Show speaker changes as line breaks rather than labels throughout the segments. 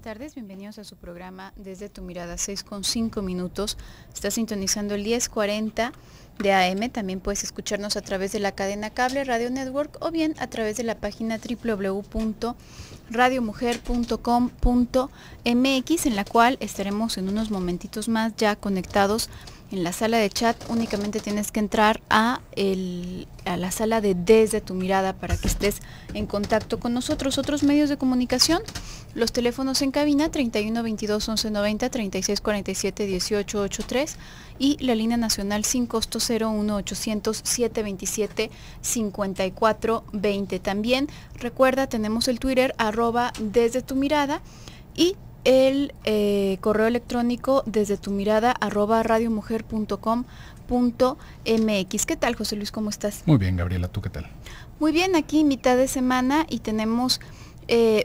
tardes, bienvenidos a su programa Desde tu Mirada, 6:05. Está sintonizando el 1040 de AM. También puedes escucharnos a través de la cadena cable Radio Network o bien a través de la página www.radiomujer.com.mx, en la cual estaremos en unos momentitos más ya conectados en la sala de chat. Únicamente tienes que entrar a la sala de Desde tu Mirada para que estés en contacto con nosotros. Otros medios de comunicación, los teléfonos en cabina 31 22 11 90, 36 47 18 83 y la línea nacional sin costo 01 800 727 54 20. También recuerda, tenemos el Twitter @Desde tu Mirada y el correo electrónico desde tu mirada @radiomujer.com.mx. ¿Qué tal, José Luis? ¿Cómo estás?
Muy bien, Gabriela, ¿tú qué tal?
Muy bien, aquí mitad de semana y tenemos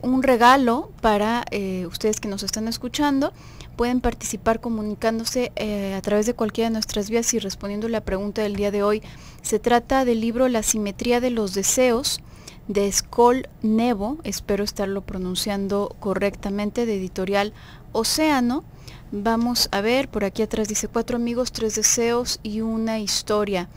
un regalo para ustedes que nos están escuchando. Pueden participar comunicándose a través de cualquiera de nuestras vías y respondiendo la pregunta del día de hoy. Se trata del libro La simetría de los deseos, de Skol Nevo, espero estarlo pronunciando correctamente, de editorial Océano. Vamos a ver, por aquí atrás dice 4 amigos, 3 deseos y una historia.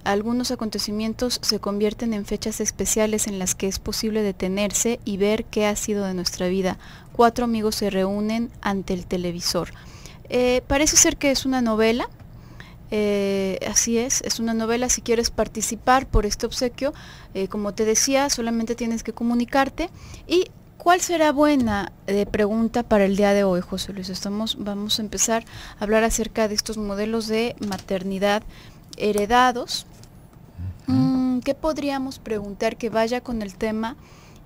Algunos acontecimientos se convierten en fechas especiales en las que es posible detenerse y ver qué ha sido de nuestra vida. 4 amigos se reúnen ante el televisor. Parece ser que es una novela. Así es una novela. Si quieres participar por este obsequio, como te decía, solamente tienes que comunicarte. ¿Y cuál será buena pregunta para el día de hoy, José Luis? Vamos a empezar a hablar acerca de estos modelos de maternidad heredados. ¿Qué podríamos preguntar que vaya con el tema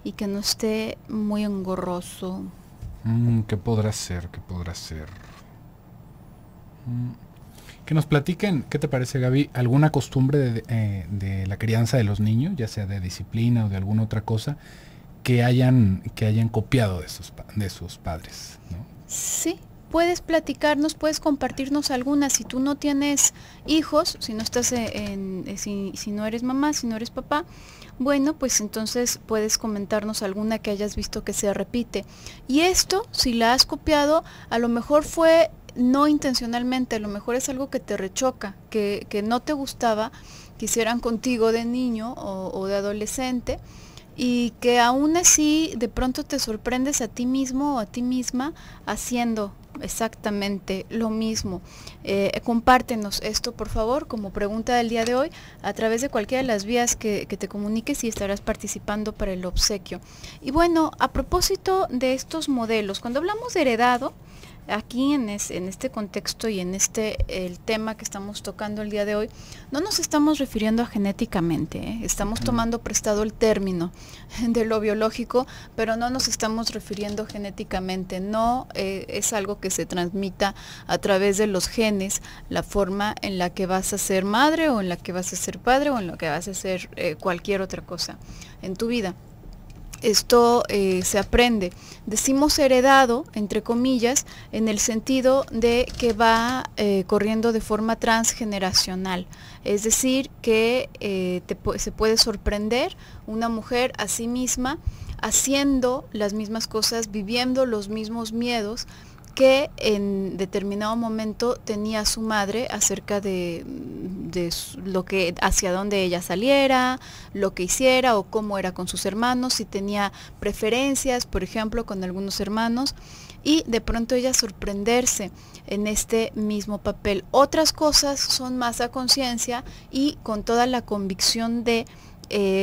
y que no esté muy engorroso?
¿Qué podrá ser? ¿Qué podrá ser? Que nos platiquen, ¿qué te parece, Gaby? ¿Alguna costumbre de la crianza de los niños, ya sea de disciplina o de alguna otra cosa, que hayan copiado de sus padres, ¿no?
Sí, puedes platicarnos, puedes compartirnos algunas. Si tú no tienes hijos, si no estás si no eres mamá, si no eres papá, bueno, pues entonces puedes comentarnos alguna que hayas visto que se repite. Y esto, si la has copiado, a lo mejor fue no intencionalmente, a lo mejor es algo que te rechoca, que no te gustaba que hicieran contigo de niño o de adolescente, y que aún así de pronto te sorprendes a ti mismo o a ti misma haciendo exactamente lo mismo. Compártenos esto, por favor, como pregunta del día de hoy, a través de cualquiera de las vías que te comuniques, y estarás participando para el obsequio. Y bueno, a propósito de estos modelos, cuando hablamos de heredado, aquí en este contexto y en el tema que estamos tocando el día de hoy, no nos estamos refiriendo a genéticamente, estamos tomando prestado el término de lo biológico, pero no nos estamos refiriendo genéticamente. No es algo que se transmita a través de los genes, la forma en la que vas a ser madre o en la que vas a ser padre o en la que vas a ser cualquier otra cosa en tu vida. Esto se aprende. Decimos heredado, entre comillas, en el sentido de que va corriendo de forma transgeneracional. Es decir, que se puede sorprender una mujer a sí misma haciendo las mismas cosas, viviendo los mismos miedos que en determinado momento tenía su madre acerca de lo que, hacia dónde ella saliera, lo que hiciera o cómo era con sus hermanos, si tenía preferencias, por ejemplo, con algunos hermanos, y de pronto ella sorprenderse en este mismo papel. Otras cosas son más a conciencia y con toda la convicción de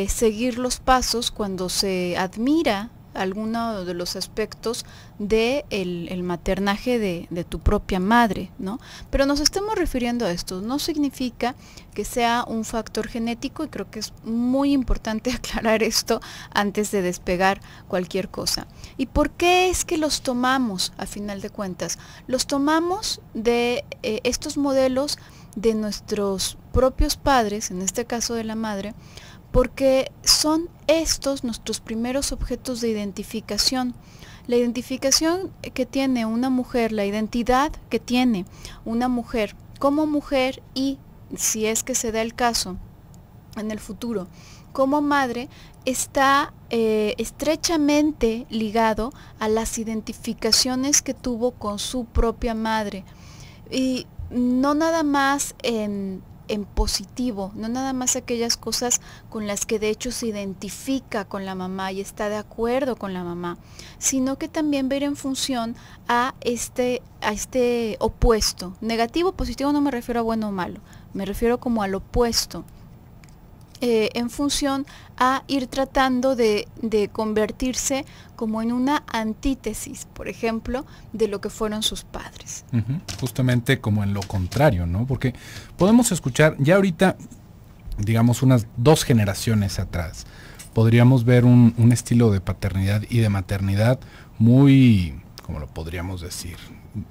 seguir los pasos cuando se admira alguno de los aspectos de el maternaje de tu propia madre, ¿no? Pero nos estamos refiriendo a esto. No significa que sea un factor genético, y creo que es muy importante aclarar esto antes de despegar cualquier cosa. ¿Y por qué es que los tomamos, a final de cuentas? Los tomamos de estos modelos de nuestros propios padres, en este caso de la madre, porque son estos nuestros primeros objetos de identificación. La identificación que tiene una mujer, la identidad que tiene una mujer como mujer, y si es que se da el caso en el futuro como madre está estrechamente ligado a las identificaciones que tuvo con su propia madre. Y no nada más en positivo, no nada más aquellas cosas con las que de hecho se identifica con la mamá y está de acuerdo con la mamá, sino que también ver en función a este opuesto. Negativo, positivo no me refiero a bueno o malo, me refiero como al opuesto. En función a ir tratando de convertirse como en una antítesis, por ejemplo, de lo que fueron sus padres.
Justamente como en lo contrario, ¿no? Porque podemos escuchar, ya ahorita, digamos, unas 2 generaciones atrás, podríamos ver un estilo de paternidad y de maternidad muy, ¿cómo lo podríamos decir?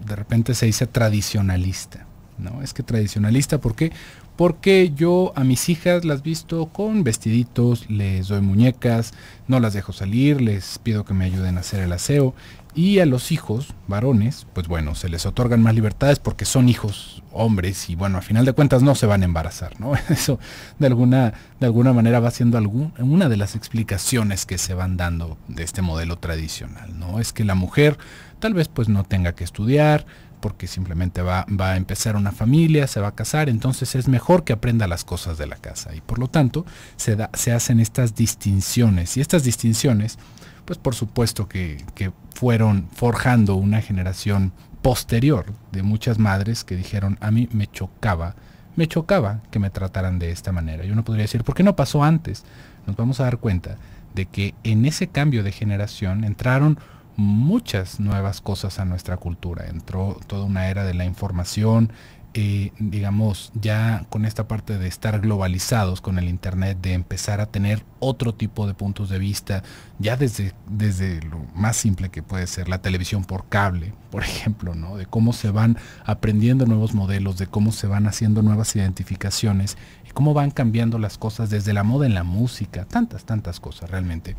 De repente se dice tradicionalista, ¿no? Es que tradicionalista, ¿por qué? Porque yo a mis hijas las visto con vestiditos, les doy muñecas, no las dejo salir, les pido que me ayuden a hacer el aseo. Y a los hijos varones, pues bueno, se les otorgan más libertades porque son hijos hombres y bueno, a final de cuentas no se van a embarazar, ¿no? Eso de alguna manera va siendo una de las explicaciones que se van dando de este modelo tradicional, ¿no? Es que la mujer tal vez pues no tenga que estudiar, porque simplemente va a empezar una familia, se va a casar, entonces es mejor que aprenda las cosas de la casa. Y por lo tanto se hacen estas distinciones. Y estas distinciones, pues por supuesto que fueron forjando una generación posterior de muchas madres que dijeron, a mí me chocaba que me trataran de esta manera. Y uno podría decir, ¿por qué no pasó antes? Nos vamos a dar cuenta de que en ese cambio de generación entraron muchas nuevas cosas a nuestra cultura. Entró toda una era de la información, digamos, ya con esta parte de estar globalizados con el internet, de empezar a tener otro tipo de puntos de vista, ya desde lo más simple que puede ser la televisión por cable, por ejemplo, ¿no? De cómo se van aprendiendo nuevos modelos, de cómo se van haciendo nuevas identificaciones y cómo van cambiando las cosas desde la moda en la música, tantas cosas realmente.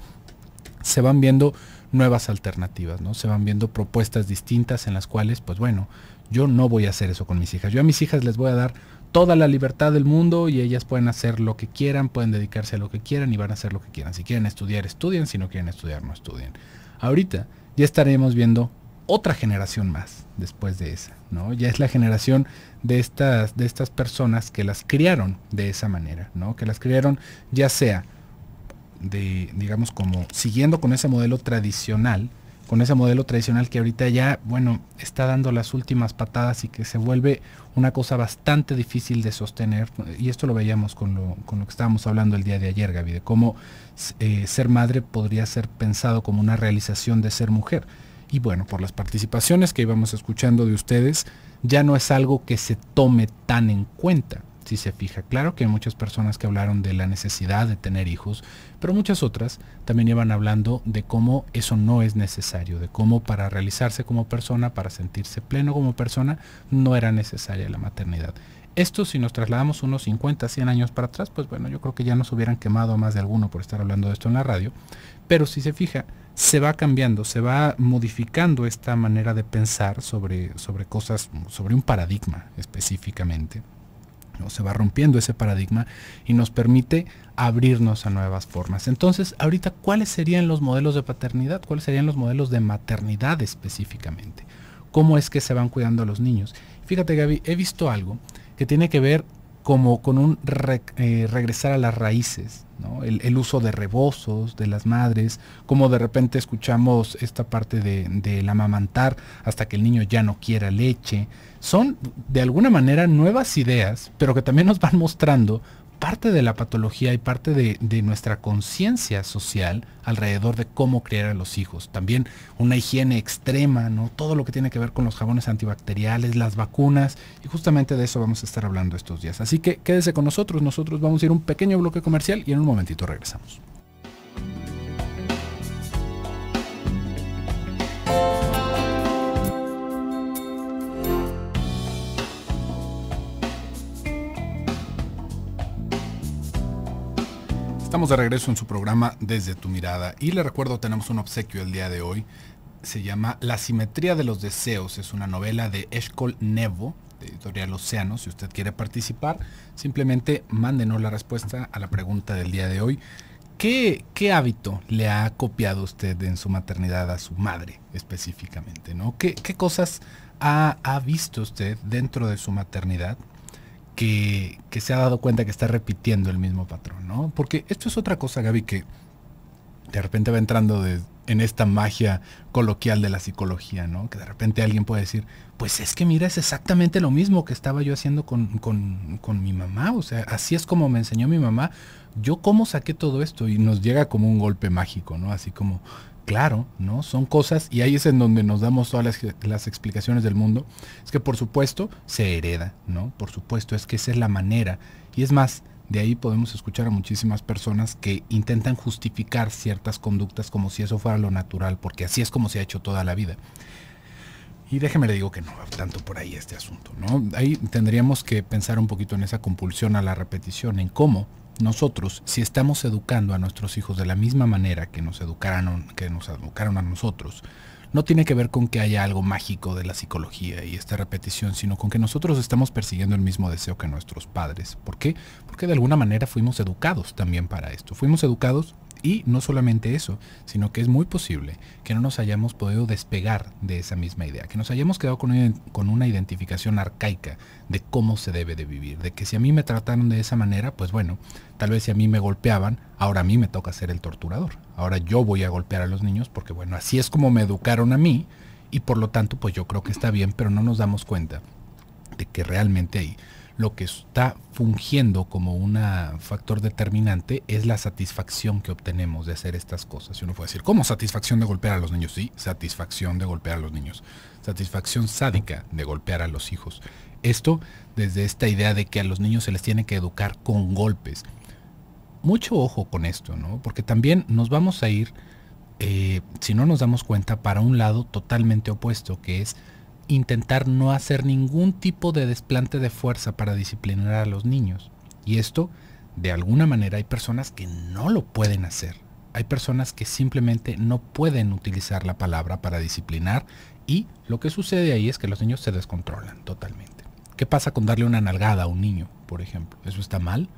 Se van viendo nuevas alternativas, ¿no? Se van viendo propuestas distintas en las cuales, pues bueno, yo no voy a hacer eso con mis hijas. Yo a mis hijas les voy a dar toda la libertad del mundo y ellas pueden hacer lo que quieran, pueden dedicarse a lo que quieran y van a hacer lo que quieran. Si quieren estudiar, estudien, si no quieren estudiar, no estudien. Ahorita ya estaremos viendo otra generación más después de esa, ¿no? Ya es la generación de estas personas que las criaron de esa manera, ¿no? Que las criaron ya sea digamos como siguiendo con ese modelo tradicional, que ahorita ya, bueno, está dando las últimas patadas y que se vuelve una cosa bastante difícil de sostener. Y esto lo veíamos con lo que estábamos hablando el día de ayer, Gaby, de cómo ser madre podría ser pensado como una realización de ser mujer. Y bueno, por las participaciones que íbamos escuchando de ustedes, ya no es algo que se tome tan en cuenta. Si se fija, claro que hay muchas personas que hablaron de la necesidad de tener hijos, pero muchas otras también iban hablando de cómo eso no es necesario, de cómo para realizarse como persona, para sentirse pleno como persona, no era necesaria la maternidad. Esto, si nos trasladamos unos 50, 100 años para atrás, pues bueno, yo creo que ya nos hubieran quemado a más de alguno por estar hablando de esto en la radio, pero si se fija, se va cambiando, se va modificando esta manera de pensar sobre cosas, sobre un paradigma específicamente. ¿No? Se va rompiendo ese paradigma y nos permite abrirnos a nuevas formas. Entonces, ahorita, ¿cuáles serían los modelos de paternidad? ¿Cuáles serían los modelos de maternidad específicamente? ¿Cómo es que se van cuidando a los niños? Fíjate, Gaby, he visto algo que tiene que ver como con un regresar a las raíces, ¿no? El uso de rebozos de las madres, como de repente escuchamos esta parte del amamantar hasta que el niño ya no quiera leche. Son de alguna manera nuevas ideas, pero que también nos van mostrando parte de la patología y parte de nuestra conciencia social alrededor de cómo criar a los hijos. También una higiene extrema, ¿no? Todo lo que tiene que ver con los jabones antibacteriales, las vacunas, y justamente de eso vamos a estar hablando estos días. Así que quédese con nosotros vamos a ir a un pequeño bloque comercial y en un momentito regresamos. Estamos de regreso en su programa Desde tu Mirada y le recuerdo, tenemos un obsequio el día de hoy. Se llama La Simetría de los Deseos, es una novela de Eshkol Nevo de Editorial Océano. Si usted quiere participar, simplemente mándenos la respuesta a la pregunta del día de hoy. ¿Qué hábito le ha copiado usted en su maternidad a su madre específicamente, ¿no? ¿Qué cosas ha visto usted dentro de su maternidad que se ha dado cuenta que está repitiendo el mismo patrón, ¿no? Porque esto es otra cosa, Gaby, que de repente va entrando en esta magia coloquial de la psicología, ¿no? Que de repente alguien puede decir, pues es que mira, es exactamente lo mismo que estaba yo haciendo con mi mamá, o sea, así es como me enseñó mi mamá, yo cómo saqué todo esto, y nos llega como un golpe mágico, ¿no? Así como, claro, ¿no? Son cosas, y ahí es en donde nos damos todas las explicaciones del mundo, es que por supuesto se hereda, ¿no? Por supuesto, es que esa es la manera, y es más, de ahí podemos escuchar a muchísimas personas que intentan justificar ciertas conductas como si eso fuera lo natural, porque así es como se ha hecho toda la vida. Y déjeme le digo que no va tanto por ahí este asunto, ¿no? Ahí tendríamos que pensar un poquito en esa compulsión a la repetición, en cómo nosotros, si estamos educando a nuestros hijos de la misma manera que nos educaron a nosotros, no tiene que ver con que haya algo mágico de la psicología y esta repetición, sino con que nosotros estamos persiguiendo el mismo deseo que nuestros padres. ¿Por qué? Porque de alguna manera fuimos educados también para esto. Fuimos educados, y no solamente eso, sino que es muy posible que no nos hayamos podido despegar de esa misma idea, que nos hayamos quedado con una identificación arcaica de cómo se debe de vivir, de que si a mí me trataron de esa manera, pues bueno, tal vez si a mí me golpeaban, ahora a mí me toca ser el torturador. Ahora yo voy a golpear a los niños porque bueno, así es como me educaron a mí, y por lo tanto pues yo creo que está bien, pero no nos damos cuenta de que realmente ahí lo que está fungiendo como un factor determinante es la satisfacción que obtenemos de hacer estas cosas. Y uno puede decir, ¿cómo satisfacción de golpear a los niños? Sí, satisfacción de golpear a los niños. Satisfacción sádica de golpear a los hijos. Esto desde esta idea de que a los niños se les tiene que educar con golpes. Mucho ojo con esto, ¿no? Porque también nos vamos a ir, si no nos damos cuenta, para un lado totalmente opuesto, que es intentar no hacer ningún tipo de desplante de fuerza para disciplinar a los niños. Y esto, de alguna manera, hay personas que no lo pueden hacer. Hay personas que simplemente no pueden utilizar la palabra para disciplinar, y lo que sucede ahí es que los niños se descontrolan totalmente. ¿Qué pasa con darle una nalgada a un niño, por ejemplo? ¿Eso está mal?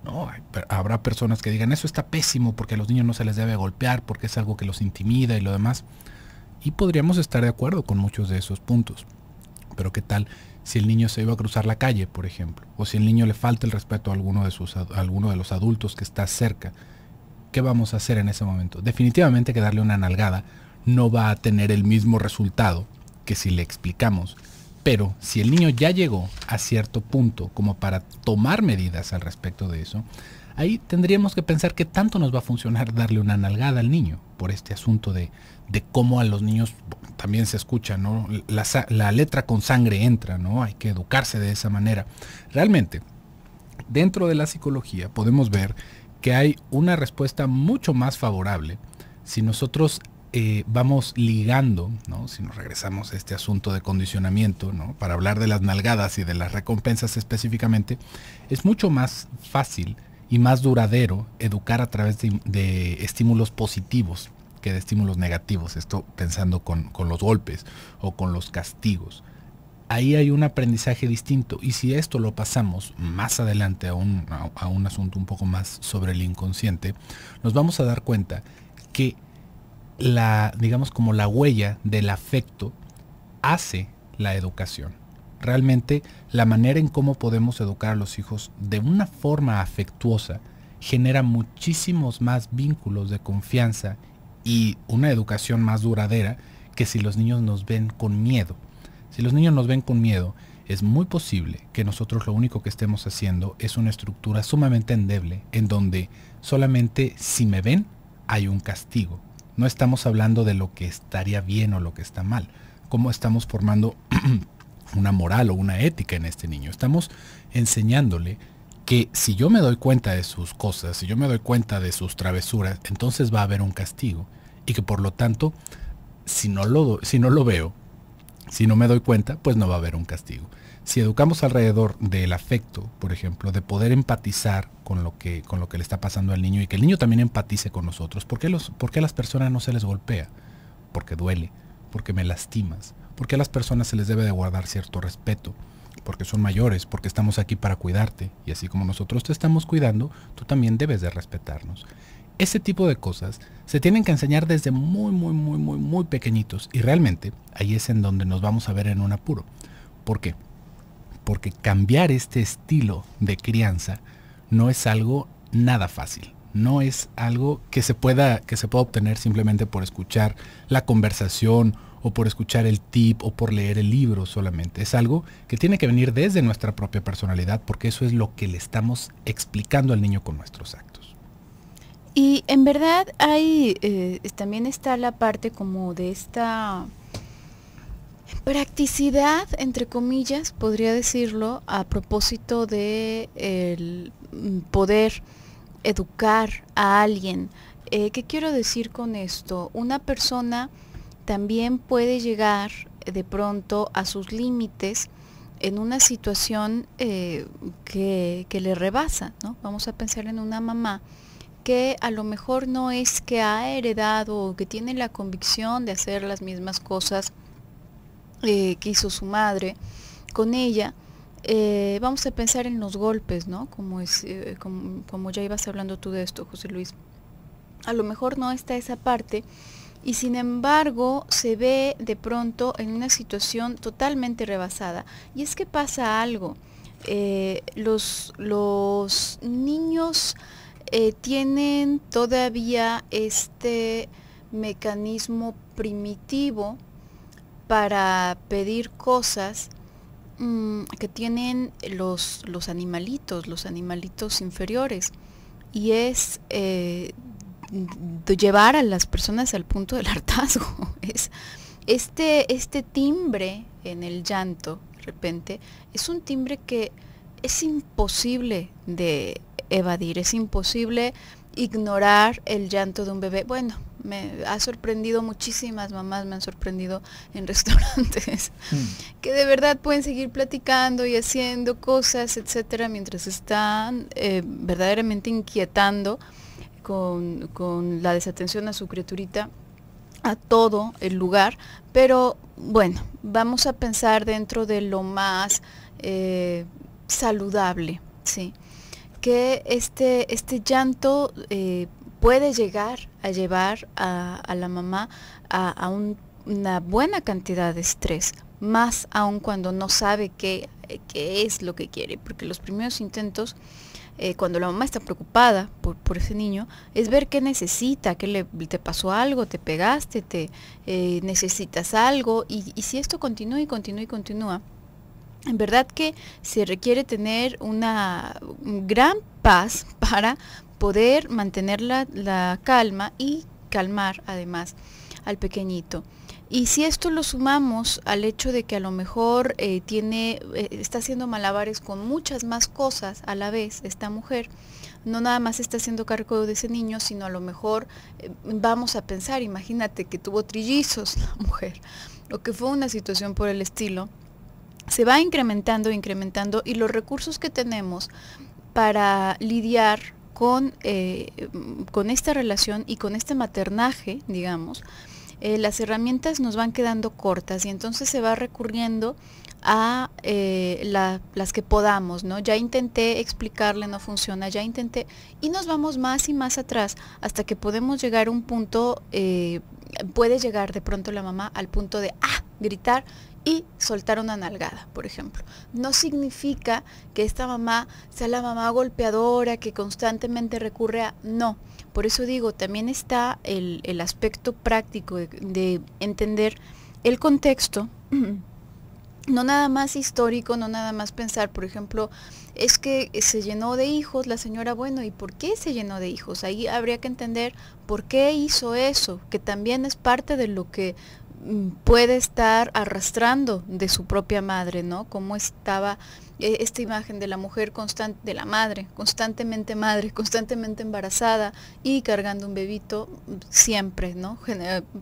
No, habrá personas que digan, eso está pésimo porque a los niños no se les debe golpear, porque es algo que los intimida y lo demás. Y podríamos estar de acuerdo con muchos de esos puntos. Pero ¿qué tal si el niño se iba a cruzar la calle, por ejemplo? O si el niño le falta el respeto a alguno de los adultos que está cerca. ¿Qué vamos a hacer en ese momento? Definitivamente que darle una nalgada no va a tener el mismo resultado que si le explicamos. Pero si el niño ya llegó a cierto punto como para tomar medidas al respecto de eso, ahí tendríamos que pensar qué tanto nos va a funcionar darle una nalgada al niño, por este asunto de cómo a los niños también se escucha, ¿no? La letra con sangre entra, ¿no? Hay que educarse de esa manera. Realmente, dentro de la psicología podemos ver que hay una respuesta mucho más favorable si nosotros vamos ligando, ¿no? Si nos regresamos a este asunto de condicionamiento, ¿no? Para hablar de las nalgadas y de las recompensas específicamente, es mucho más fácil y más duradero educar a través de estímulos positivos que de estímulos negativos. Esto pensando con los golpes o con los castigos. Ahí hay un aprendizaje distinto, y si esto lo pasamos más adelante a un asunto un poco más sobre el inconsciente, nos vamos a dar cuenta que digamos como la huella del afecto hace la educación. Realmente la manera en cómo podemos educar a los hijos de una forma afectuosa genera muchísimos más vínculos de confianza y una educación más duradera que si los niños nos ven con miedo. Si los niños nos ven con miedo, es muy posible que nosotros lo único que estemos haciendo es una estructura sumamente endeble, en donde solamente si me ven hay un castigo. No estamos hablando de lo que estaría bien o lo que está mal. Cómo estamos formando una moral o una ética en este niño. Estamos enseñándole que si yo me doy cuenta de sus cosas, si yo me doy cuenta de sus travesuras, entonces va a haber un castigo. Y que por lo tanto, si no lo veo, si no me doy cuenta, pues no va a haber un castigo. Si educamos alrededor del afecto, por ejemplo, de poder empatizar con lo que le está pasando al niño, y que el niño también empatice con nosotros. ¿Por qué a las personas no se les golpea? Porque duele, porque me lastimas. Porque a las personas se les debe de guardar cierto respeto. porque son mayores, porque estamos aquí para cuidarte, y así como nosotros te estamos cuidando, tú también debes de respetarnos. Ese tipo de cosas se tienen que enseñar desde muy pequeñitos, y realmente ahí es en donde nos vamos a ver en un apuro. ¿Por qué? Porque cambiar este estilo de crianza no es algo nada fácil. No es algo que se pueda obtener simplemente por escuchar la conversación o por escuchar el tip o por leer el libro solamente. Es algo que tiene que venir desde nuestra propia personalidad, porque eso es lo que le estamos explicando al niño con nuestros actos.
Y en verdad hay, también está la parte como de esta practicidad, entre comillas, podría decirlo, a propósito de el poder educar a alguien. ¿Qué quiero decir con esto? Una persona también puede llegar de pronto a sus límites en una situación que le rebasa, ¿no? Vamos a pensar en una mamá que a lo mejor no es que ha heredado o que tiene la convicción de hacer las mismas cosas que hizo su madre con ella. Vamos a pensar en los golpes, ¿no? Como ya ibas hablando tú de esto, José Luis. A lo mejor no está esa parte, y sin embargo se ve de pronto en una situación totalmente rebasada. Y es que pasa algo. Los niños tienen todavía este mecanismo primitivo para pedir cosas que tienen los animalitos inferiores, y es de llevar a las personas al punto del hartazgo. Es este timbre en el llanto, de repente, es un timbre que es imposible de evadir, es imposible ignorar el llanto de un bebé. Bueno, me ha sorprendido, muchísimas mamás me han sorprendido en restaurantes que de verdad pueden seguir platicando y haciendo cosas, etcétera, mientras están verdaderamente inquietando con la desatención a su criaturita, a todo el lugar. Pero bueno, vamos a pensar dentro de lo más saludable, ¿sí? Que este llanto puede llegar a llevar a la mamá a una buena cantidad de estrés, más aún cuando no sabe qué es lo que quiere, porque los primeros intentos, cuando la mamá está preocupada por ese niño, es ver qué necesita, te pasó algo, te pegaste, necesitas algo, y si esto continúa y continúa y continúa, en verdad que se requiere tener una gran paz para poder mantener la calma y calmar además al pequeñito. Y si esto lo sumamos al hecho de que a lo mejor está haciendo malabares con muchas más cosas a la vez, esta mujer, no nada más está haciendo cargo de ese niño, sino a lo mejor vamos a pensar, imagínate que tuvo trillizos la mujer, o que fue una situación por el estilo. Se va incrementando, y los recursos que tenemos para lidiar con esta relación y con este maternaje, digamos, las herramientas nos van quedando cortas, y entonces se va recurriendo a las que podamos, ¿no? Ya intenté explicarle, no funciona, ya intenté, y nos vamos más y más atrás hasta que podemos llegar a un punto, puede llegar de pronto la mamá al punto de gritar y soltar una nalgada, por ejemplo. No significa que esta mamá sea la mamá golpeadora que constantemente recurre a... No, por eso digo, también está el aspecto práctico de entender el contexto, no nada más histórico, no nada más pensar, por ejemplo, es que se llenó de hijos la señora, bueno, ¿y por qué se llenó de hijos? Ahí habría que entender por qué hizo eso, que también es parte de lo que puede estar arrastrando de su propia madre, ¿no? Cómo estaba esta imagen de la mujer de la madre, constantemente embarazada y cargando un bebito siempre, ¿no?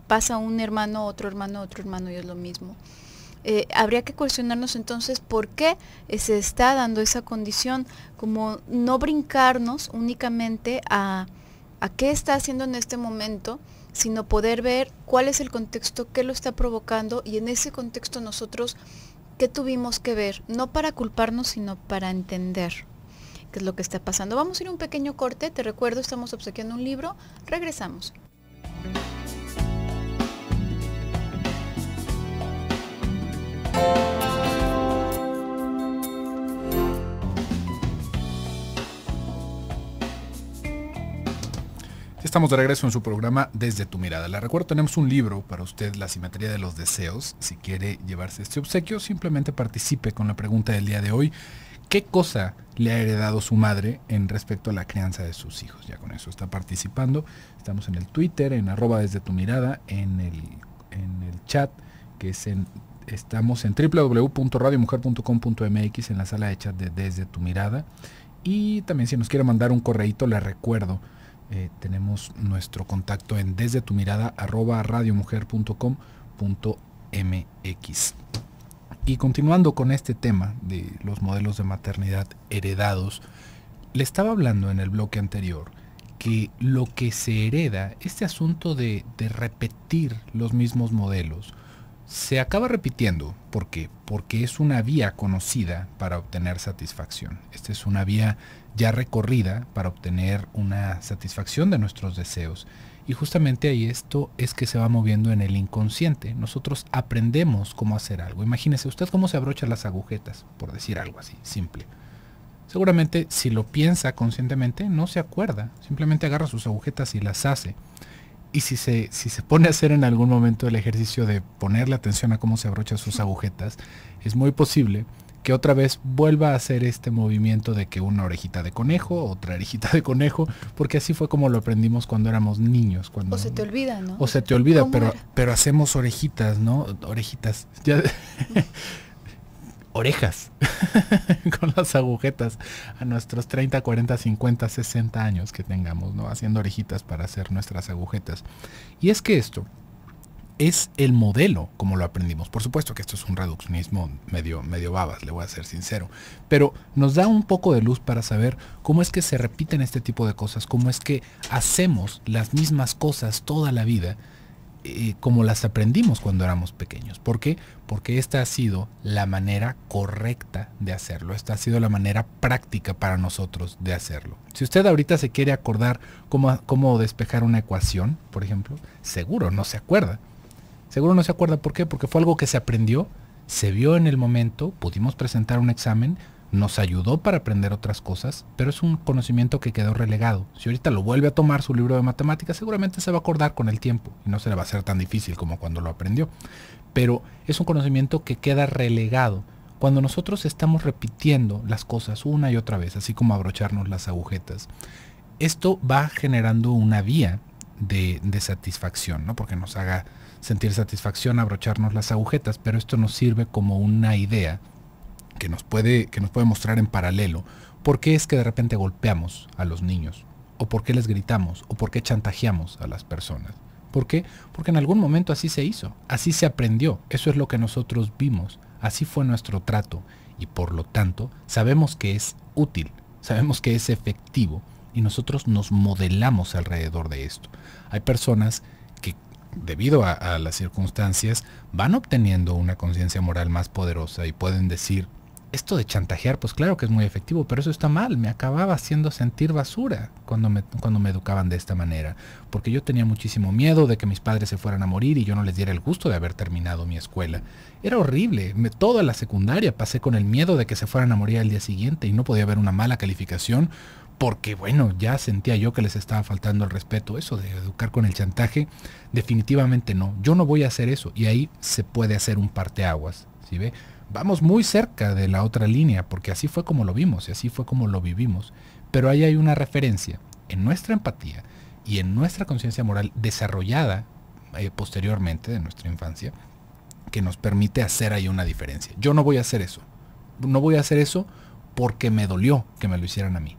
Pasa un hermano, otro hermano y es lo mismo. Habría que cuestionarnos entonces por qué se está dando esa condición, como no brincarnos únicamente a qué está haciendo en este momento, sino poder ver cuál es el contexto, qué lo está provocando, y en ese contexto nosotros ¿Qué tuvimos que ver? No para culparnos, sino para entender qué es lo que está pasando. Vamos a ir a un pequeño corte. Te recuerdo, estamos obsequiando un libro. Regresamos.
Estamos de regreso en su programa Desde tu Mirada. Le recuerdo, tenemos un libro para usted, La Simetría de los Deseos. Si quiere llevarse este obsequio, simplemente participe con la pregunta del día de hoy. ¿Qué cosa le ha heredado su madre en respecto a la crianza de sus hijos? Ya con eso está participando. Estamos en el Twitter, en @desdetumirada, en el chat, que es estamos en www.radiomujer.com.mx, en la sala de chat de Desde tu Mirada. Y también si nos quiere mandar un correíto, le recuerdo, tenemos nuestro contacto en desdetumirada@radiomujer.com.mx. Y continuando con este tema de los modelos de maternidad heredados, le estaba hablando en el bloque anterior que lo que se hereda, este asunto de repetir los mismos modelos, se acaba repitiendo. ¿Por qué? Porque es una vía conocida para obtener satisfacción. Esta es una vía ya recorrida para obtener una satisfacción de nuestros deseos. Y justamente ahí esto es que se va moviendo en el inconsciente. Nosotros aprendemos cómo hacer algo. Imagínese usted cómo se abrocha las agujetas, por decir algo así, simple. Seguramente si lo piensa conscientemente no se acuerda. Simplemente agarra sus agujetas y las hace. Y si se pone a hacer en algún momento el ejercicio de ponerle atención a cómo se abrochan sus agujetas, es muy posible que otra vez vuelva a hacer este movimiento de que una orejita de conejo, otra orejita de conejo, porque así fue como lo aprendimos cuando éramos niños.
O se te olvida, ¿no?
O se te olvida, pero hacemos orejitas, ¿no? Orejitas. Ya, orejas con las agujetas a nuestros 30, 40, 50, 60 años que tengamos, ¿no? Haciendo orejitas para hacer nuestras agujetas. Y es que esto es el modelo como lo aprendimos. Por supuesto que esto es un reduccionismo medio babas, le voy a ser sincero, pero nos da un poco de luz para saber cómo es que se repiten este tipo de cosas, cómo es que hacemos las mismas cosas toda la vida, como las aprendimos cuando éramos pequeños. ¿Por qué? Porque esta ha sido la manera correcta de hacerlo. Esta ha sido la manera práctica para nosotros de hacerlo. Si usted ahorita se quiere acordar cómo despejar una ecuación, por ejemplo, seguro no se acuerda. Seguro no se acuerda. ¿Por qué? Porque fue algo que se aprendió, se vio en el momento, pudimos presentar un examen, nos ayudó para aprender otras cosas, pero es un conocimiento que quedó relegado. Si ahorita lo vuelve a tomar su libro de matemáticas, seguramente se va a acordar con el tiempo y no se le va a hacer tan difícil como cuando lo aprendió. Pero es un conocimiento que queda relegado cuando nosotros estamos repitiendo las cosas una y otra vez, así como abrocharnos las agujetas. Esto va generando una vía de satisfacción, ¿no? Porque nos haga sentir satisfacción abrocharnos las agujetas, pero esto nos sirve como una idea que nos puede mostrar en paralelo por qué es que de repente golpeamos a los niños, o por qué les gritamos, o por qué chantajeamos a las personas. ¿Por qué? Porque en algún momento así se hizo, así se aprendió, eso es lo que nosotros vimos, así fue nuestro trato, y por lo tanto sabemos que es útil, sabemos que es efectivo, y nosotros nos modelamos alrededor de esto. Hay personas que, debido a las circunstancias, van obteniendo una conciencia moral más poderosa y pueden decir, esto de chantajear, pues claro que es muy efectivo, pero eso está mal, me acababa haciendo sentir basura cuando me educaban de esta manera, porque yo tenía muchísimo miedo de que mis padres se fueran a morir y yo no les diera el gusto de haber terminado mi escuela. Era horrible, toda la secundaria pasé con el miedo de que se fueran a morir al día siguiente y no podía haber una mala calificación, porque bueno, ya sentía yo que les estaba faltando el respeto. Eso de educar con el chantaje, definitivamente no, yo no voy a hacer eso, y ahí se puede hacer un parteaguas, ¿sí ve? Vamos muy cerca de la otra línea, porque así fue como lo vimos y así fue como lo vivimos. Pero ahí hay una referencia en nuestra empatía y en nuestra conciencia moral desarrollada posteriormente de nuestra infancia, que nos permite hacer ahí una diferencia. Yo no voy a hacer eso. No voy a hacer eso porque me dolió que me lo hicieran a mí.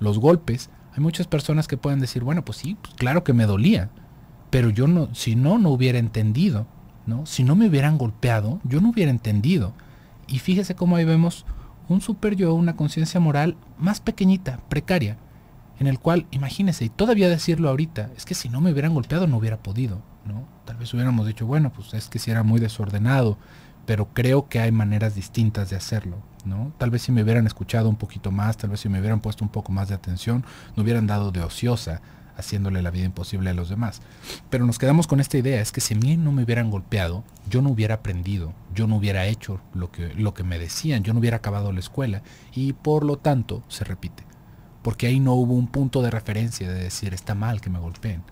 Los golpes, hay muchas personas que pueden decir, bueno, pues sí, pues claro que me dolía, pero yo no, si no hubiera entendido, ¿no? Si no me hubieran golpeado, yo no hubiera entendido. Y fíjese cómo ahí vemos un super yo, una conciencia moral más pequeñita, precaria, en el cual, imagínese, y todavía decirlo ahorita, es que si no me hubieran golpeado no hubiera podido, ¿no? Tal vez hubiéramos dicho, bueno, pues es que si era muy desordenado, pero creo que hay maneras distintas de hacerlo, ¿no? Tal vez si me hubieran escuchado un poquito más, tal vez si me hubieran puesto un poco más de atención, no hubieran dado de ociosa haciéndole la vida imposible a los demás. Pero nos quedamos con esta idea, es que si a mí no me hubieran golpeado, yo no hubiera aprendido, yo no hubiera hecho lo que me decían, yo no hubiera acabado la escuela, y por lo tanto se repite. Porque ahí no hubo un punto de referencia de decir, está mal que me golpeen.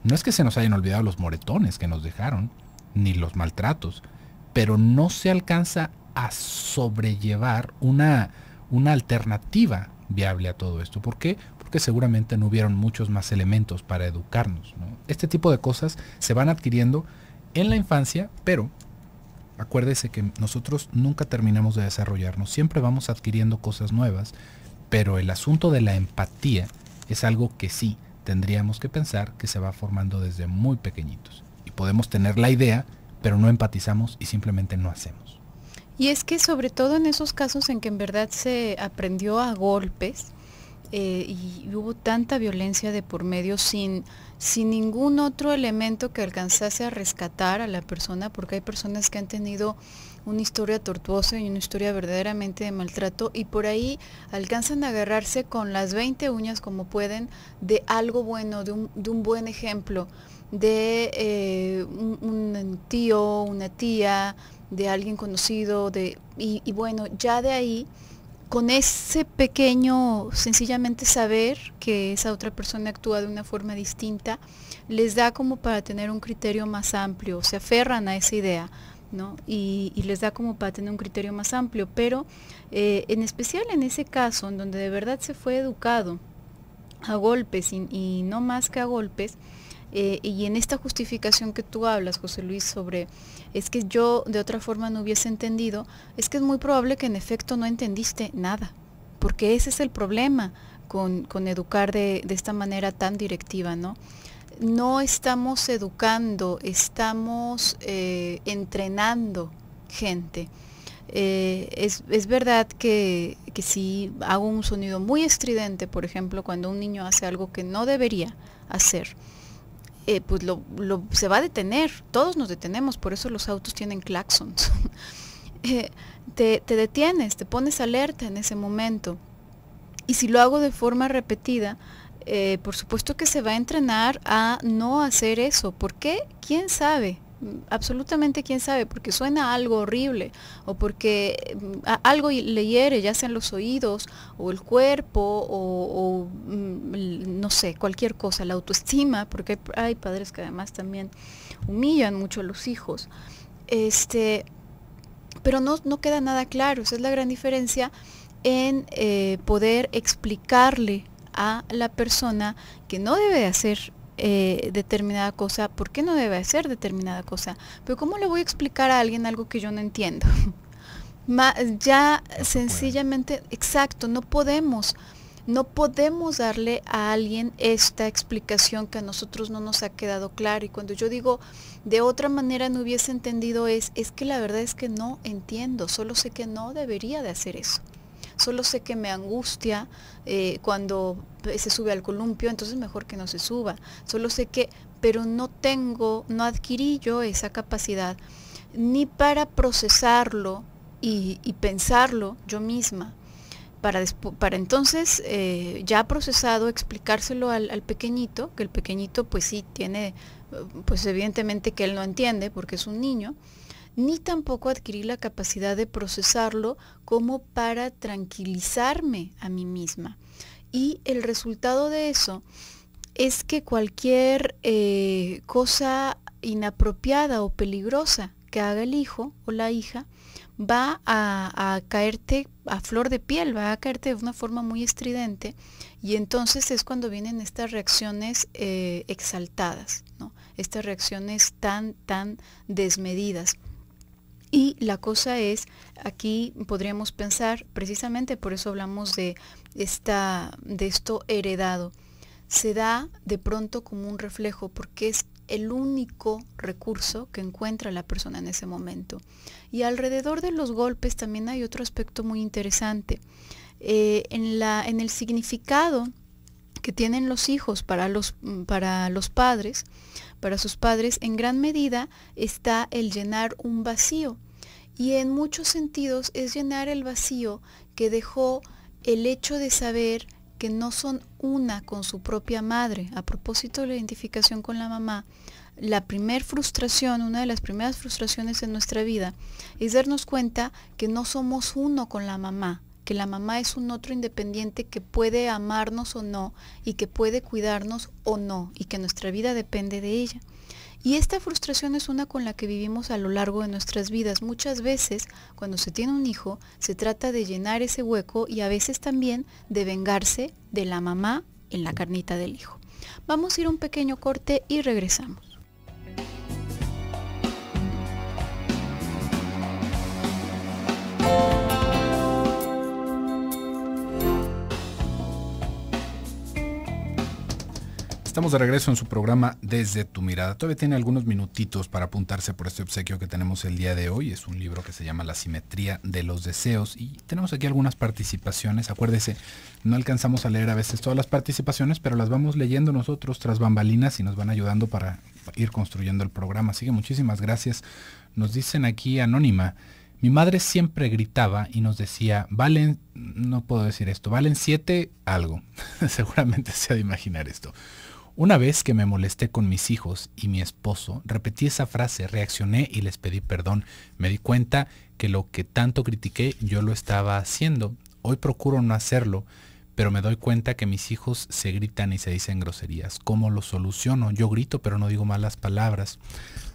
No es que se nos hayan olvidado los moretones que nos dejaron, ni los maltratos, pero no se alcanza a sobrellevar una alternativa viable a todo esto. ¿Por qué? Porque seguramente no hubieron muchos más elementos para educarnos, ¿no? Este tipo de cosas se van adquiriendo en la infancia, pero acuérdese que nosotros nunca terminamos de desarrollarnos, siempre vamos adquiriendo cosas nuevas, pero el asunto de la empatía es algo que sí tendríamos que pensar que se va formando desde muy pequeñitos. Y podemos tener la idea, pero no empatizamos y simplemente no hacemos.
Y es que sobre todo en esos casos en que en verdad se aprendió a golpes, y hubo tanta violencia de por medio sin ningún otro elemento que alcanzase a rescatar a la persona, porque hay personas que han tenido una historia tortuosa y una historia verdaderamente de maltrato, y por ahí alcanzan a agarrarse con las 20 uñas como pueden de algo bueno, de un buen ejemplo, de un tío, una tía, de alguien conocido, y bueno, ya de ahí, con ese pequeño, sencillamente saber que esa otra persona actúa de una forma distinta, les da como para tener un criterio más amplio, se aferran a esa idea, ¿no? Y les da como para tener un criterio más amplio, pero en especial en ese caso, en donde de verdad se fue educado a golpes y no más que a golpes, y en esta justificación que tú hablas, José Luis, sobre es que yo de otra forma no hubiese entendido, es que es muy probable que en efecto no entendiste nada, porque ese es el problema con educar de esta manera tan directiva, ¿no? No estamos educando, estamos entrenando gente. Es verdad que si hago un sonido muy estridente, por ejemplo, cuando un niño hace algo que no debería hacer, pues se va a detener, todos nos detenemos, por eso los autos tienen claxons. Te detienes, te pones alerta en ese momento. Y si lo hago de forma repetida, por supuesto que se va a entrenar a no hacer eso. ¿Por qué? ¿Quién sabe? Absolutamente quién sabe, porque suena algo horrible o porque algo le hiere, ya sean los oídos o el cuerpo o no sé, cualquier cosa, la autoestima, porque hay padres que además también humillan mucho a los hijos, pero no queda nada claro. Esa es la gran diferencia en poder explicarle a la persona que no debe hacer determinada cosa, por qué no debe hacer determinada cosa. Pero ¿cómo le voy a explicar a alguien algo que yo no entiendo? Ya no sencillamente, exacto, no podemos darle a alguien esta explicación que a nosotros no nos ha quedado clara. Y cuando yo digo de otra manera no hubiese entendido, es que la verdad es que no entiendo, solo sé que no debería de hacer eso. Solo sé que me angustia cuando se sube al columpio, entonces mejor que no se suba. Solo sé que, pero no adquirí yo esa capacidad ni para procesarlo y pensarlo yo misma. Para entonces, ya procesado, explicárselo al pequeñito, que el pequeñito pues sí tiene, pues evidentemente que él no entiende porque es un niño, ni tampoco adquirí la capacidad de procesarlo como para tranquilizarme a mí misma. Y el resultado de eso es que cualquier cosa inapropiada o peligrosa que haga el hijo o la hija va a caerte a flor de piel, va a caerte de una forma muy estridente, y entonces es cuando vienen estas reacciones exaltadas, ¿no? Estas reacciones tan desmedidas. Y la cosa es, aquí podríamos pensar, precisamente por eso hablamos de esto heredado, se da de pronto como un reflejo, porque es el único recurso que encuentra la persona en ese momento. Y alrededor de los golpes también hay otro aspecto muy interesante. En el significado que tienen los hijos para los padres, para sus padres, en gran medida está el llenar un vacío. Y en muchos sentidos es llenar el vacío que dejó el hecho de saber que no son una con su propia madre. A propósito de la identificación con la mamá, la primer frustración, una de las primeras frustraciones en nuestra vida, es darnos cuenta que no somos uno con la mamá, que la mamá es un otro independiente que puede amarnos o no, y que puede cuidarnos o no, y que nuestra vida depende de ella. Y esta frustración es una con la que vivimos a lo largo de nuestras vidas. Muchas veces, cuando se tiene un hijo, se trata de llenar ese hueco y a veces también de vengarse de la mamá en la carnita del hijo. Vamos a ir a un pequeño corte y regresamos.
Estamos de regreso en su programa Desde tu Mirada. Todavía tiene algunos minutitos para apuntarse por este obsequio que tenemos el día de hoy. Es un libro que se llama La simetría de los deseos y tenemos aquí algunas participaciones. Acuérdese, no alcanzamos a leer a veces todas las participaciones, pero las vamos leyendo nosotros tras bambalinas y nos van ayudando para ir construyendo el programa. Así que muchísimas gracias. Nos dicen aquí Anónima: mi madre siempre gritaba y nos decía, valen, no puedo decir esto, valen 7 algo. Seguramente se ha de imaginar esto. Una vez que me molesté con mis hijos y mi esposo, repetí esa frase, reaccioné y les pedí perdón. Me di cuenta que lo que tanto critiqué yo lo estaba haciendo. Hoy procuro no hacerlo, pero me doy cuenta que mis hijos se gritan y se dicen groserías. ¿Cómo lo soluciono? Yo grito, pero no digo malas palabras.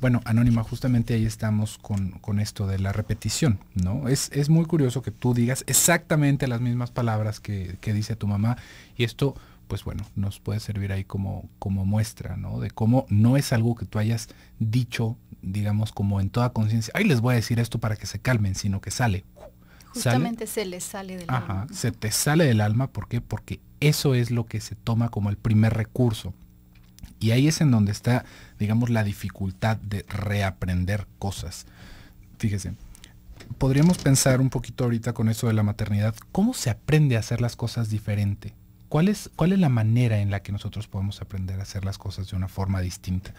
Bueno, Anónima, justamente ahí estamos con esto de la repetición, ¿no? Es muy curioso que tú digas exactamente las mismas palabras que dice tu mamá, y esto, pues bueno, nos puede servir ahí como muestra, ¿no? De cómo no es algo que tú hayas dicho, digamos, como en toda conciencia. Ay, les voy a decir esto para que se calmen, sino que sale.
Justamente se les sale del alma.
Se te sale del alma. ¿Por qué? Porque eso es lo que se toma como el primer recurso. Y ahí es en donde está, digamos, la dificultad de reaprender cosas. Fíjese, podríamos pensar un poquito ahorita con eso de la maternidad. ¿Cómo se aprende a hacer las cosas diferente? ¿Cuál es la manera en la que nosotros podemos aprender a hacer las cosas de una forma distinta?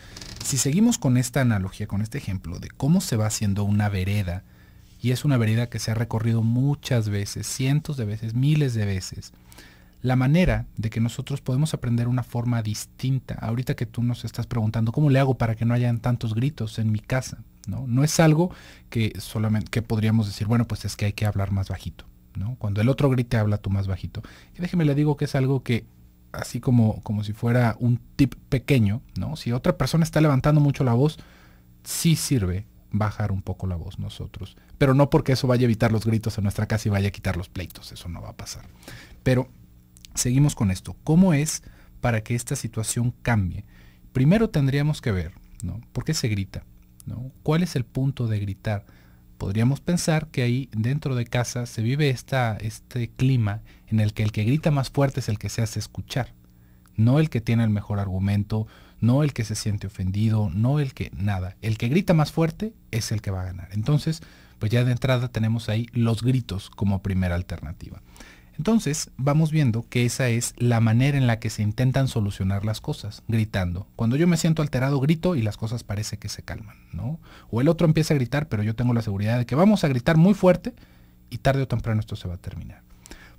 Si seguimos con esta analogía, con este ejemplo de cómo se va haciendo una vereda, y es una vereda que se ha recorrido muchas veces, cientos de veces, miles de veces, la manera de que nosotros podemos aprender una forma distinta. Ahorita que tú nos estás preguntando, ¿cómo le hago para que no hayan tantos gritos en mi casa? No es algo que solamente que podríamos decir, bueno, pues es que hay que hablar más bajito, ¿no? Cuando el otro grite, habla tú más bajito. Y déjeme le digo que es algo que, así como si fuera un tip pequeño, ¿no? Si otra persona está levantando mucho la voz, sí sirve bajar un poco la voz nosotros. Pero no porque eso vaya a evitar los gritos en nuestra casa y vaya a quitar los pleitos. Eso no va a pasar. Pero seguimos con esto. ¿Cómo es para que esta situación cambie? Primero tendríamos que ver, ¿no? ¿Por qué se grita? ¿No? ¿Cuál es el punto de gritar? Podríamos pensar que ahí dentro de casa se vive este clima en el que grita más fuerte es el que se hace escuchar, no el que tiene el mejor argumento, no el que se siente ofendido, no el que nada. El que grita más fuerte es el que va a ganar. Entonces, pues ya de entrada tenemos ahí los gritos como primera alternativa. Entonces, vamos viendo que esa es la manera en la que se intentan solucionar las cosas, gritando. Cuando yo me siento alterado, grito y las cosas parece que se calman, ¿no? O el otro empieza a gritar, pero yo tengo la seguridad de que vamos a gritar muy fuerte y tarde o temprano esto se va a terminar.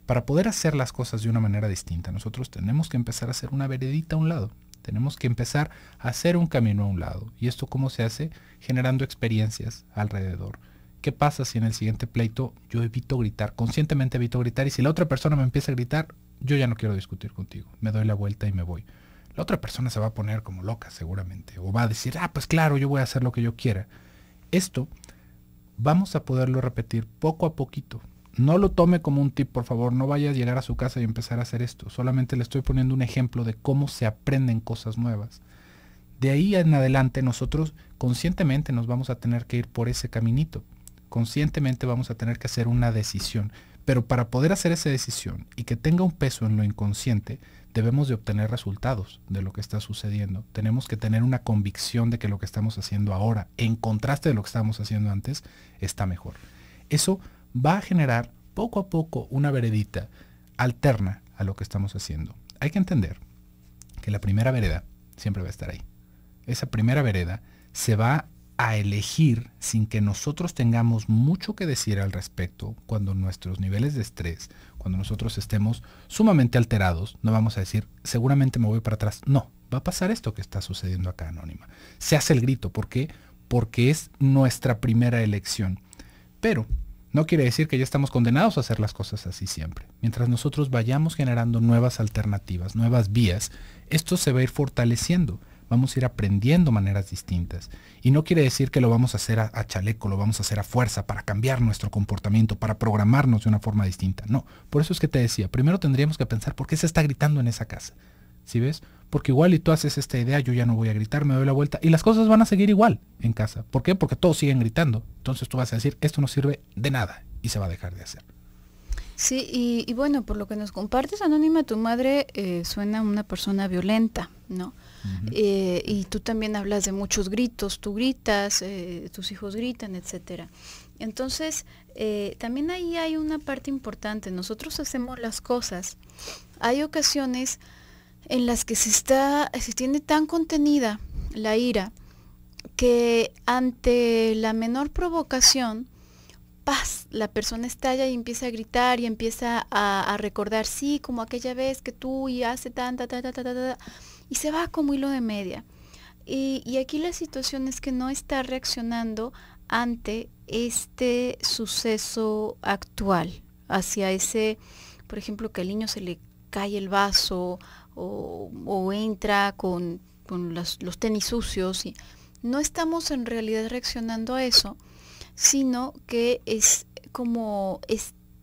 Para poder hacer las cosas de una manera distinta, nosotros tenemos que empezar a hacer una veredita a un lado. Tenemos que empezar a hacer un camino a un lado. ¿Y esto cómo se hace? Generando experiencias alrededor. ¿Qué pasa si en el siguiente pleito yo evito gritar, conscientemente evito gritar, y si la otra persona me empieza a gritar, yo ya no quiero discutir contigo, me doy la vuelta y me voy? La otra persona se va a poner como loca seguramente, o va a decir, pues claro, yo voy a hacer lo que yo quiera. Esto vamos a poderlo repetir poco a poquito. No lo tome como un tip, por favor, no vaya a llegar a su casa y empezar a hacer esto. Solamente le estoy poniendo un ejemplo de cómo se aprenden cosas nuevas. De ahí en adelante nosotros conscientemente nos vamos a tener que ir por ese caminito. Conscientemente vamos a tener que hacer una decisión, pero para poder hacer esa decisión y que tenga un peso en lo inconsciente, debemos de obtener resultados de lo que está sucediendo. Tenemos que tener una convicción de que lo que estamos haciendo ahora, en contraste de lo que estábamos haciendo antes, está mejor. Eso va a generar poco a poco una veredita alterna a lo que estamos haciendo. Hay que entender que la primera vereda siempre va a estar ahí. Esa primera vereda se va a elegir sin que nosotros tengamos mucho que decir al respecto. Cuando nuestros niveles de estrés, cuando nosotros estemos sumamente alterados, no vamos a decir, seguramente me voy para atrás. No, va a pasar esto que está sucediendo acá, Anónima. Se hace el grito. ¿Por qué? Porque es nuestra primera elección. Pero no quiere decir que ya estamos condenados a hacer las cosas así siempre. Mientras nosotros vayamos generando nuevas alternativas, nuevas vías, esto se va a ir fortaleciendo. Vamos a ir aprendiendo maneras distintas. Y no quiere decir que lo vamos a hacer a chaleco, lo vamos a hacer a fuerza para cambiar nuestro comportamiento, para programarnos de una forma distinta. No, por eso es que te decía, primero tendríamos que pensar por qué se está gritando en esa casa. ¿Sí ves? Porque igual y tú haces esta idea, yo ya no voy a gritar, me doy la vuelta y las cosas van a seguir igual en casa. ¿Por qué? Porque todos siguen gritando. Entonces tú vas a decir, esto no sirve de nada y se va a dejar de hacer.
Sí, y bueno, por lo que nos compartes, Anónima, tu madre suena una persona violenta, ¿no? Y tú también hablas de muchos gritos, tú gritas, tus hijos gritan, etcétera. Entonces, también ahí hay una parte importante. Nosotros hacemos las cosas. Hay ocasiones en las que se tiene tan contenida la ira que ante la menor provocación, ¡paz!, la persona estalla y empieza a gritar y empieza a recordar, sí, como aquella vez que tú y hace tanta, y se va como hilo de media. Y aquí la situación es que no está reaccionando ante este suceso actual, hacia ese, por ejemplo, que al niño se le cae el vaso o entra con los tenis sucios. Y no estamos en realidad reaccionando a eso, sino que es como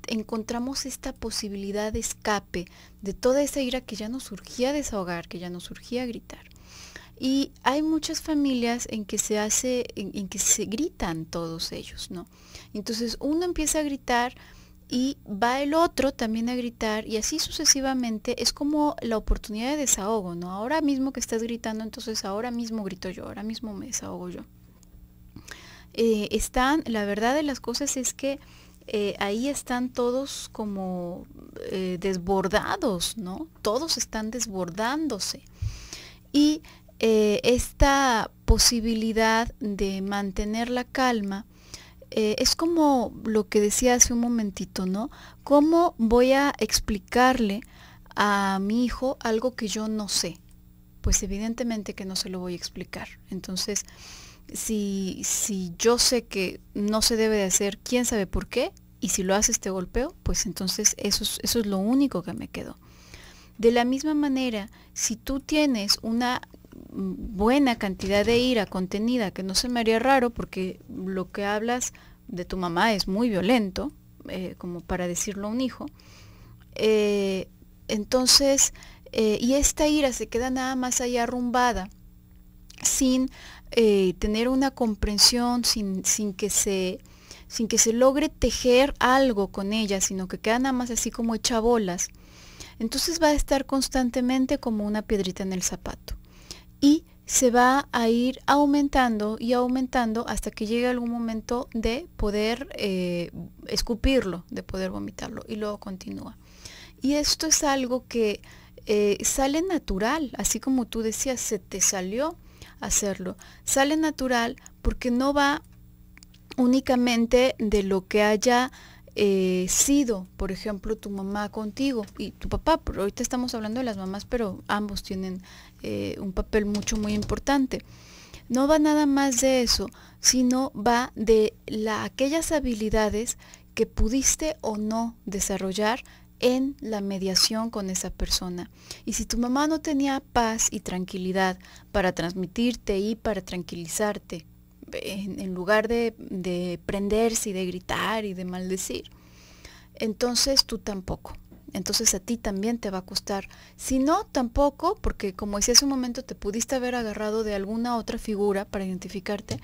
encontramos esta posibilidad de escape de toda esa ira que ya nos surgía desahogar, que ya nos surgía gritar. Y hay muchas familias en que en que se gritan todos ellos, ¿no? Entonces uno empieza a gritar y va el otro también a gritar y así sucesivamente. Es como la oportunidad de desahogo, ¿no? Ahora mismo que estás gritando, entonces ahora mismo grito yo, ahora mismo me desahogo yo. La verdad de las cosas es que ahí están todos como desbordados, ¿no? Todos están desbordándose. Y esta posibilidad de mantener la calma es como lo que decía hace un momentito, ¿no? ¿Cómo voy a explicarle a mi hijo algo que yo no sé? Pues evidentemente que no se lo voy a explicar. Entonces, si yo sé que no se debe de hacer, quién sabe por qué, y si lo haces te golpeo, pues entonces eso es lo único que me quedó. De la misma manera, si tú tienes una buena cantidad de ira contenida, que no se me haría raro porque lo que hablas de tu mamá es muy violento, como para decirlo a un hijo, entonces, y esta ira se queda nada más ahí arrumbada, sin tener una comprensión, sin que se logre tejer algo con ella, sino que queda nada más así como hecha bolas, entonces va a estar constantemente como una piedrita en el zapato. Y se va a ir aumentando y aumentando hasta que llegue algún momento de poder escupirlo, de poder vomitarlo, y luego continúa. Y esto es algo que sale natural, así como tú decías, se te salió hacerlo. Sale natural porque no va únicamente de lo que haya sido, por ejemplo, tu mamá contigo y tu papá. Pero ahorita estamos hablando de las mamás, pero ambos tienen un papel muy importante. No va nada más de eso, sino va de aquellas habilidades que pudiste o no desarrollar en la mediación con esa persona. Y si tu mamá no tenía paz y tranquilidad para transmitirte y para tranquilizarte, en lugar de prenderse y de gritar y de maldecir, entonces tú tampoco. Entonces a ti también te va a costar. Si no, tampoco, porque como decía hace un momento, te pudiste haber agarrado de alguna otra figura para identificarte,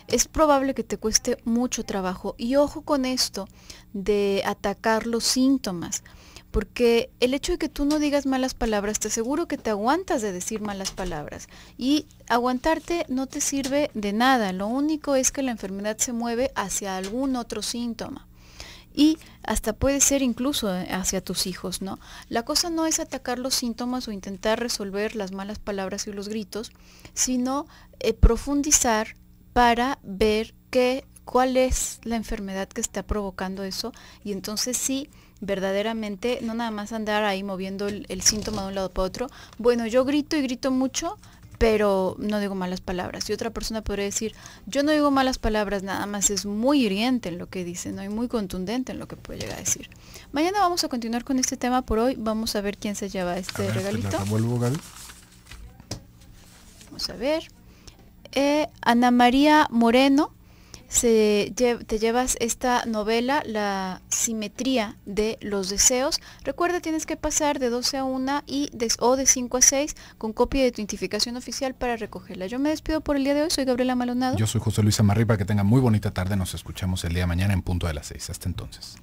es probable que te cueste mucho trabajo. Y ojo con esto de atacar los síntomas, porque el hecho de que tú no digas malas palabras, te aseguro que te aguantas de decir malas palabras. Y aguantarte no te sirve de nada. Lo único es que la enfermedad se mueve hacia algún otro síntoma. Y hasta puede ser incluso hacia tus hijos, ¿no? La cosa no es atacar los síntomas o intentar resolver las malas palabras y los gritos, sino profundizar para ver cuál es la enfermedad que está provocando eso, y entonces sí, verdaderamente, no nada más andar ahí moviendo el síntoma de un lado para otro. Bueno, yo grito y grito mucho, pero no digo malas palabras. Y otra persona podría decir, yo no digo malas palabras, nada más es muy hiriente en lo que dice, ¿no? Y muy contundente en lo que puede llegar a decir. Mañana vamos a continuar con este tema. Por hoy vamos a ver quién se lleva este regalito.
Te la revuelvo, Gaby.
Vamos a ver. Ana María Moreno, te llevas esta novela, La simetría de los deseos. Recuerda, tienes que pasar de 12 a 1 o de 5 a 6 con copia de tu identificación oficial para recogerla. Yo me despido por el día de hoy. Soy Gabriela Maldonado.
Yo soy José Luis Amarripa. Que tengan muy bonita tarde. Nos escuchamos el día de mañana en punto de las 6. Hasta entonces.